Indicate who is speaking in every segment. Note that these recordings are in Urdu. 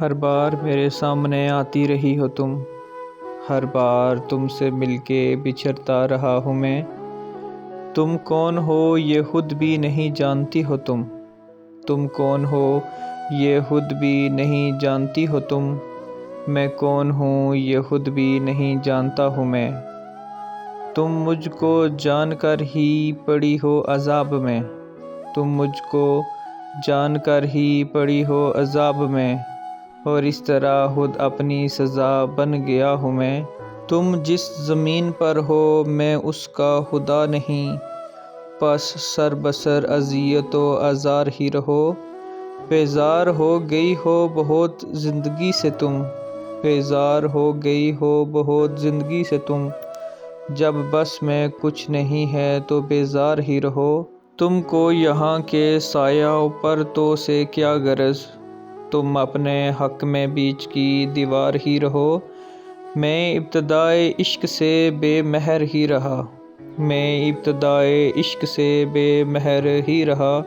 Speaker 1: ہر بار میرے سامنے آتی رہی ہو تم، ہر بار تم سے مل کے بچھڑتا رہا ہوں میں۔ تم کون ہو یہ خود بھی نہیں جانتی ہو تم کون ہو یہ خود بھی نہیں جانتی ہو تم، میں کون ہوں یہ خود بھی نہیں جانتا ہوں میں۔ تم مجھ کو جان کر ہی پڑی ہو عذاب میں، تم مجھ کو جان کر ہی پڑی ہو عذاب میں، اور اس طرح خود اپنی سزا بن گیا ہوں میں۔ تم جس زمین پر ہو میں اس کا خدا نہیں، پس سر بسر اذیت و آزار ہی رہو۔ بیزار ہو گئی ہو بہت زندگی سے تم، بیزار ہو گئی ہو بہت زندگی سے تم، جب بس میں کچھ نہیں ہے تو بیزار ہی رہو۔ تم کو یہاں کے سایہ و پرتو سے کیا غرض، تم اپنے حق میں بیچ کی دیوار ہی رہو۔ میں ابتدائے عشق سے بے مہر ہی رہا، میں ابتدائے عشق سے بے مہر ہی رہا،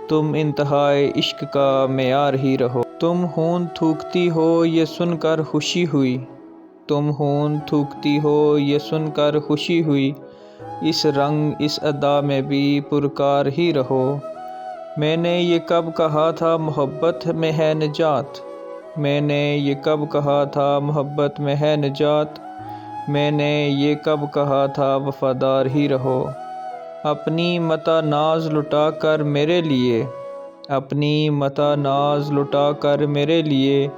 Speaker 1: تم انتہائے عشق کا معیار ہی رہو۔ تم خون تھوکتی ہو یہ سن کر خوشی ہوئی، تم خون تھوکتی ہو یہ سن کر خوشی ہوئی، اس رنگ اس ادا میں بھی پرکار ہی رہو۔ میں نے یہ کب کہا تھا محبت میں ہے نجات، میں نے یہ کب کہا تھا محبت میں ہے نجات، میں نے یہ کب کہا تھا وفادار ہی رہو۔ اپنی متاع ناز لٹا کر میرے لیے، اپنی متاع ناز لٹا کر میرے لیے،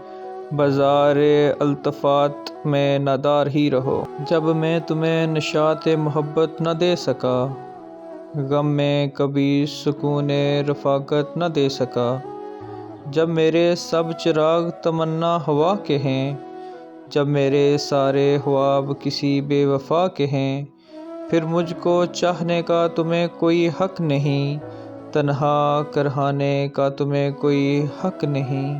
Speaker 1: بازار التفات میں نادار ہی رہو۔ جب میں تمہیں نشاط محبت نہ دے سکا، غم میں کبھی سکون رفاقت نہ دے سکا، جب میرے سب چراغ تمنا ہوا کے ہیں، جب میرے سارے خواب کسی بے وفا کے ہیں، پھر مجھ کو چاہنے کا تمہیں کوئی حق نہیں، تنہا کرہانے کا تمہیں کوئی حق نہیں۔